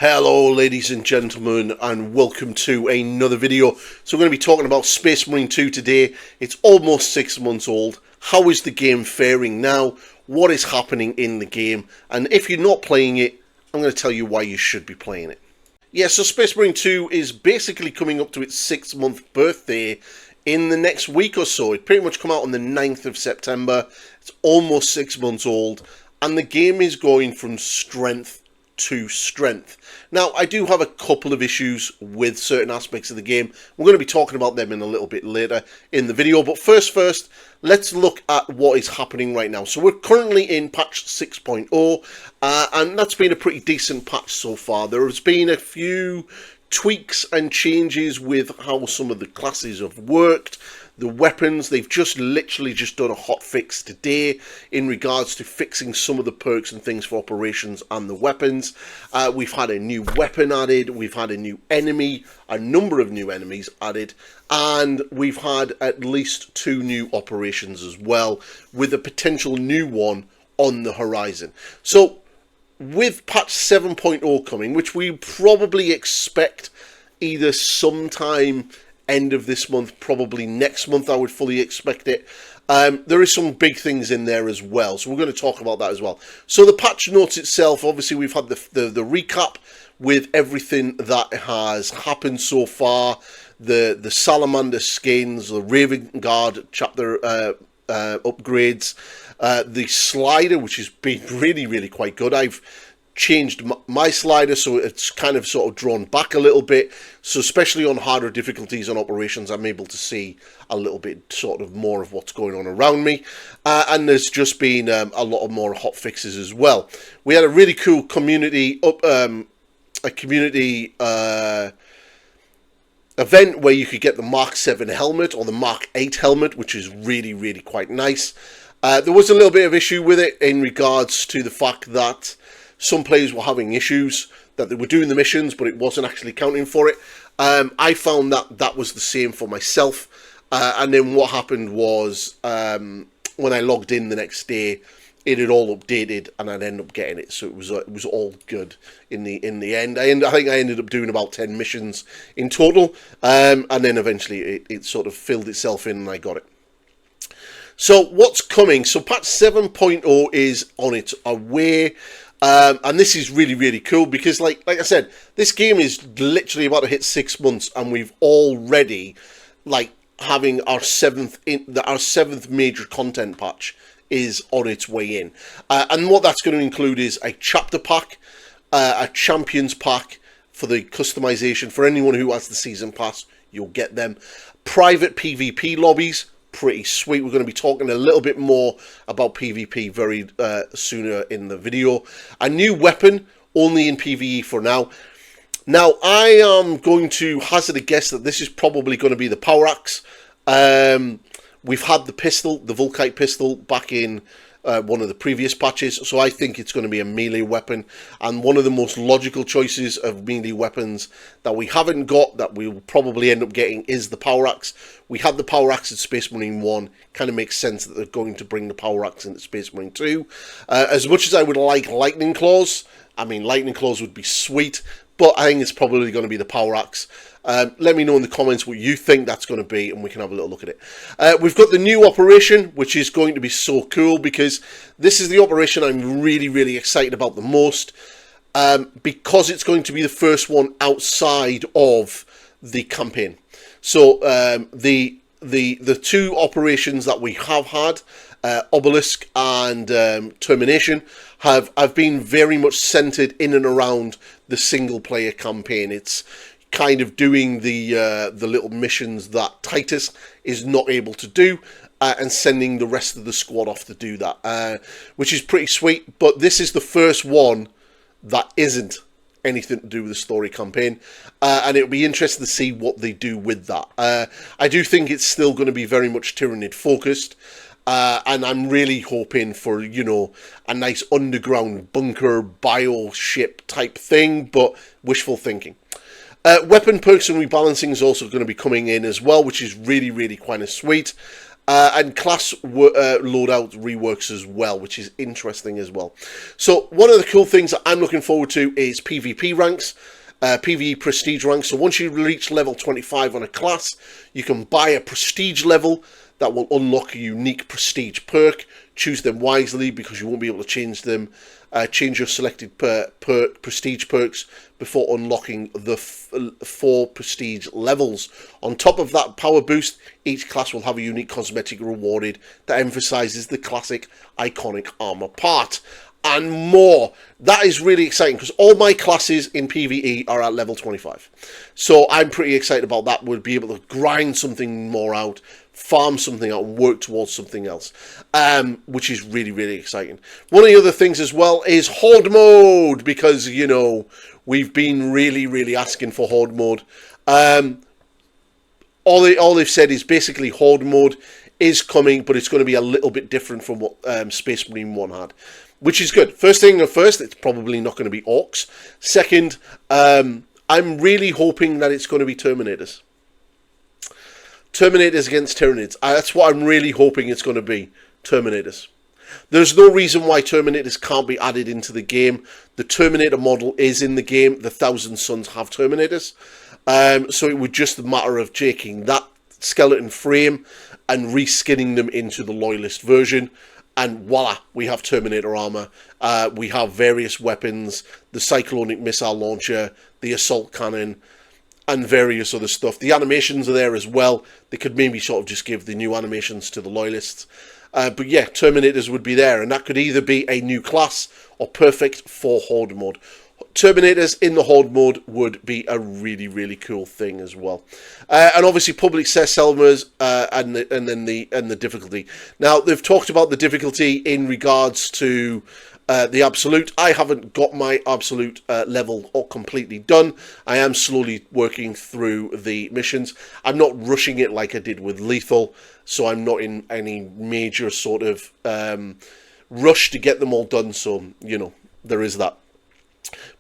Hello ladies and gentlemen, and welcome to another video. So we're going to be talking about Space Marine 2 today. It's almost 6 months old. How is the game faring now? What is happening in the game? And if you're not playing it, I'm going to tell you why you should be playing it. Yeah, so Space Marine 2 is basically coming up to its 6-month birthday in the next week or so. It pretty much come out on the 9th of September. It's almost 6 months old, and the game is going from strength to strength. Now, I do have a couple of issues with certain aspects of the game. We're going to be talking about them in a little bit later in the video, but first, let's look at what is happening right now. So we're currently in patch 6.0, and that's been a pretty decent patch so far. There has been a few tweaks and changes with how some of the classes have worked. The weapons, they've literally just done a hot fix today in regards to fixing some of the perks and things for operations and the weapons. We've had a new weapon added, we've had a new enemy, a number of new enemies added, and we've had at least 2 new operations as well, with a potential new one on the horizon. So with patch 7.0 coming, which we probably expect either sometime end of this month, probably next month, I would fully expect it. There is some big things in there as well, so we're going to talk about that as well. So the patch notes itself, obviously we've had the recap with everything that has happened so far, the Salamander skins, the Raven Guard chapter upgrades, the slider, which has been really quite good. I've changed my slider so it's kind of sort of drawn back a little bit, so especially on harder difficulties on operations I'm able to see a little bit sort of more of what's going on around me, and there's just been a lot of more hot fixes as well. We had a really cool community event where you could get the Mark 7 helmet or the Mark 8 helmet, which is really quite nice. There was a little bit of issue with it in regards to the fact that some players were having issues, that they were doing the missions, but it wasn't actually counting for it. I found that was the same for myself. And then what happened was, when I logged in the next day, it had all updated, and I'd end up getting it. So it was all good in the end. I think I ended up doing about 10 missions in total, and then eventually it sort of filled itself in, and I got it. So what's coming? So patch 7.0 is on its way. And this is really cool because, like I said, this game is literally about to hit 6 months, and we've already having our seventh major content patch is on its way in, and what that's going to include is a chapter pack, a champions pack for the customization for anyone who has the season pass. You'll get them. Private PvP lobbies. Pretty sweet. We're going to be talking a little bit more about PvP very sooner in the video. A new weapon, only in PvE for now. Now, I am going to hazard a guess that this is probably going to be the power axe. We've had the pistol, the Volkite pistol, back in one of the previous patches, so I think it's going to be a melee weapon, and one of the most logical choices of melee weapons that we haven't got, that we'll probably end up getting, is the power axe. We had the power axe in Space Marine 1, kind of makes sense that they're going to bring the power axe into Space Marine 2. As much as I would like lightning claws, I mean lightning claws would be sweet, but I think it's probably going to be the power axe. Let me know in the comments what you think that's going to be, and we can have a little look at it. We've got the new operation, which is going to be so cool, because this is the operation I'm really excited about the most, because it's going to be the first one outside of the campaign. So the 2 operations that we have had, Obelisk and Termination, have been very much centered in and around the single player campaign. It's kind of doing the little missions that Titus is not able to do, and sending the rest of the squad off to do that, which is pretty sweet. But this is the first one that isn't anything to do with the story campaign, and it'll be interesting to see what they do with that. I do think it's still going to be very much Tyranid focused, and I'm really hoping for, you know, a nice underground bunker bio ship type thing, but wishful thinking. Weapon perks and rebalancing is also going to be coming in as well, which is really kind of sweet. And class loadout reworks as well, which is interesting as well. So one of the cool things that I'm looking forward to is PvP ranks. PvE prestige ranks. So once you reach level 25 on a class, you can buy a prestige level that will unlock a unique prestige perk. Choose them wisely because you won't be able to change them. Change your selected prestige perks before unlocking the 4 prestige levels. On top of that power boost, each class will have a unique cosmetic rewarded that emphasizes the classic iconic armor part. And more. That is really exciting because all my classes in PvE are at level 25. So I'm pretty excited about that. We'll be able to grind something more out, farm something out, and work towards something else, which is really, really exciting. One of the other things as well is Horde mode, because, you know, we've been really, really asking for Horde mode. All they've said is basically Horde mode is coming, but it's going to be a little bit different from what Space Marine 1 had. Which is good. First, it's probably not going to be orcs. Second, I'm really hoping that it's going to be Terminators. Terminators against Tyranids. That's what I'm really hoping it's going to be. Terminators. There's no reason why Terminators can't be added into the game. The Terminator model is in the game. The Thousand Sons have Terminators. So it would just a matter of taking that skeleton frame and reskinning them into the Loyalist version. And voila, we have Terminator armor. We have various weapons, the cyclonic missile launcher, the assault cannon, and various other stuff. The animations are there as well. They could maybe sort of just give the new animations to the Loyalists. But yeah, Terminators would be there, and that could either be a new class or perfect for Horde mode. Terminators in the Horde mode would be a really, really cool thing as well. And obviously public access helmers and the difficulty. Now, they've talked about the difficulty in regards to the Absolute. I haven't got my Absolute level all completely done. I am slowly working through the missions. I'm not rushing it like I did with Lethal, so I'm not in any major sort of rush to get them all done. So, you know, there is that.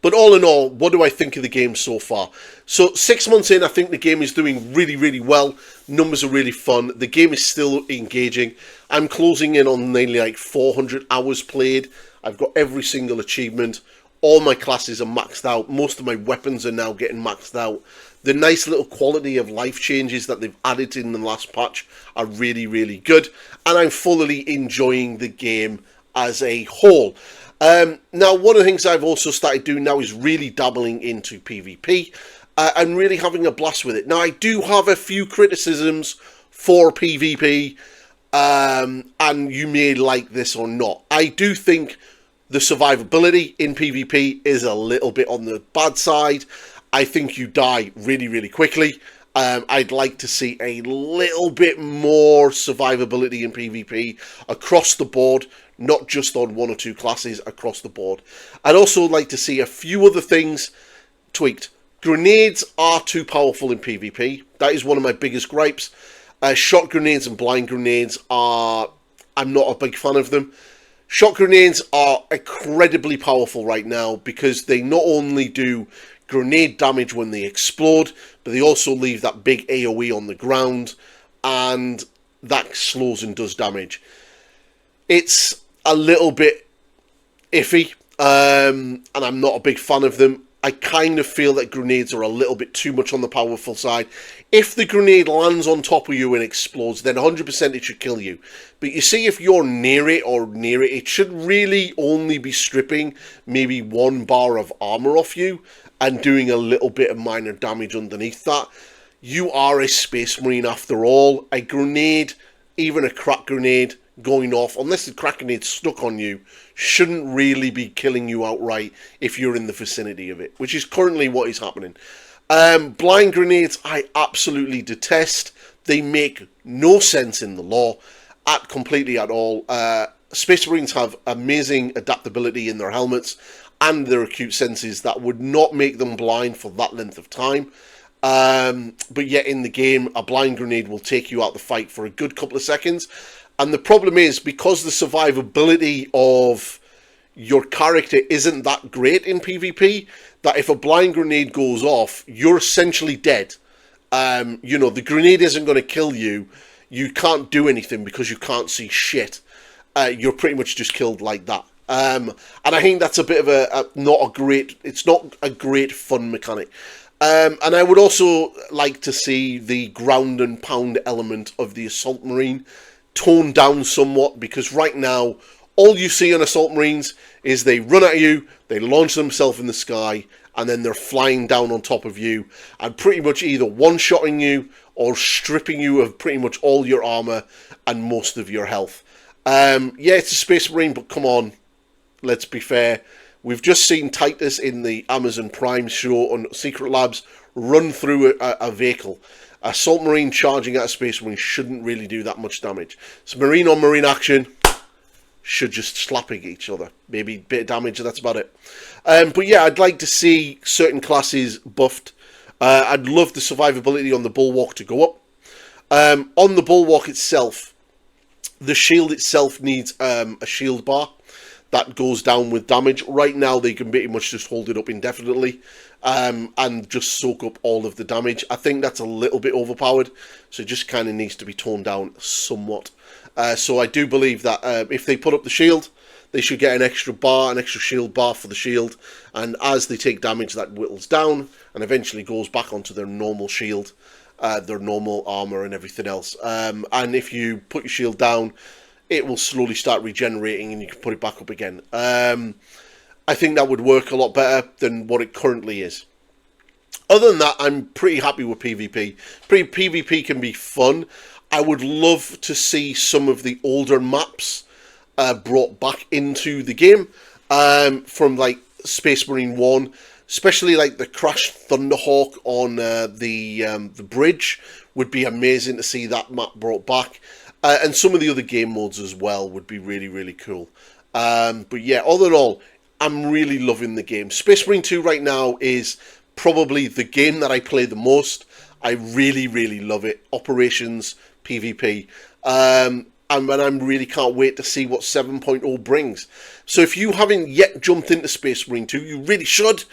But all in all, what do I think of the game so far? So 6 months in, I think the game is doing really, really well. Numbers are really fun. The game is still engaging. I'm closing in on nearly like 400 hours played. I've got every single achievement. All my classes are maxed out. Most of my weapons are now getting maxed out. The nice little quality of life changes that they've added in the last patch are really, really good. And I'm fully enjoying the game as a whole. Now, one of the things I've also started doing now is really dabbling into PvP and really having a blast with it. Now, I do have a few criticisms for PvP, and you may like this or not. I do think the survivability in PvP is a little bit on the bad side. I think you die really, really quickly. I'd like to see a little bit more survivability in PvP across the board, not just on one or two classes, across the board. I'd also like to see a few other things tweaked. Grenades are too powerful in PvP. That is one of my biggest gripes. Shot grenades and blind grenades I'm not a big fan of them. Shot grenades are incredibly powerful right now because they not only do grenade damage when they explode, but they also leave that big AoE on the ground, and that slows and does damage. It's a little bit iffy, and I'm not a big fan of them. I kind of feel that grenades are a little bit too much on the powerful side. If the grenade lands on top of you and explodes, then 100% it should kill you. But you see, if you're near it, it should really only be stripping maybe 1 bar of armor off you and doing a little bit of minor damage underneath that. You are a Space Marine after all. A grenade, even a crack grenade going off, unless the crack grenade's stuck on you, shouldn't really be killing you outright if you're in the vicinity of it, which is currently what is happening. Blind grenades, I absolutely detest. They make no sense in the lore, completely at all. Space Marines have amazing adaptability in their helmets and their acute senses that would not make them blind for that length of time. But yet in the game, a blind grenade will take you out the fight for a good couple of seconds. And the problem is, because the survivability of your character isn't that great in PvP, that if a blind grenade goes off, you're essentially dead. You know, the grenade isn't going to kill you. you can't do anything because you can't see shit. You're pretty much just killed like that. And I think that's a bit of it's not a great fun mechanic. And I would also like to see the ground and pound element of the Assault Marine toned down somewhat, because right now, all you see on Assault Marines is they run at you, they launch themselves in the sky, and then they're flying down on top of you, and pretty much either one-shotting you or stripping you of pretty much all your armor and most of your health. Yeah, it's a Space Marine, but come on, let's be fair. We've just seen Titus in the Amazon Prime show on Secret Labs run through a vehicle. Assault Marine charging at a Space Marine shouldn't really do that much damage. So Marine on Marine action should just slapping each other. Maybe a bit of damage, that's about it. But yeah, I'd like to see certain classes buffed. I'd love the survivability on the Bulwark to go up. On the Bulwark itself, the shield itself needs a shield bar that goes down with damage. Right now, they can pretty much just hold it up indefinitely and just soak up all of the damage. I think that's a little bit overpowered, so it just kind of needs to be toned down somewhat. So I do believe that if they put up the shield, they should get an extra bar, an extra shield bar for the shield, and as they take damage, that whittles down and eventually goes back onto their normal shield, their normal armor and everything else. And if you put your shield down, it will slowly start regenerating and you can put it back up again. I think that would work a lot better than what it currently is. Other than that, I'm pretty happy with PvP. PvP can be fun. I would love to see some of the older maps brought back into the game from like Space Marine 1, especially like the Crash Thunderhawk on the bridge. Would be amazing to see that map brought back. And some of the other game modes as well would be really, really cool. But yeah, all in all, I'm really loving the game. Space Marine 2 right now is probably the game that I play the most. I really, really love it. Operations, PvP. And I really can't wait to see what 7.0 brings. So if you haven't yet jumped into Space Marine 2, you really should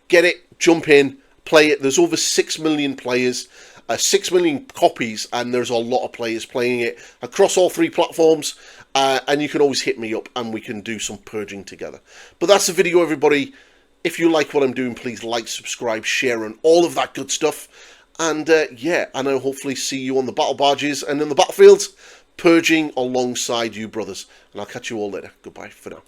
get it, jump in, play it. There's over 6 million players. 6 million copies, and there's a lot of players playing it across all 3 platforms, and you can always hit me up and we can do some purging together. But that's the video, everybody. If you like what I'm doing, please like, subscribe, share, and all of that good stuff. And yeah, and I'll hopefully see you on the battle barges and in the battlefields, purging alongside you brothers. And I'll catch you all later. Goodbye for now.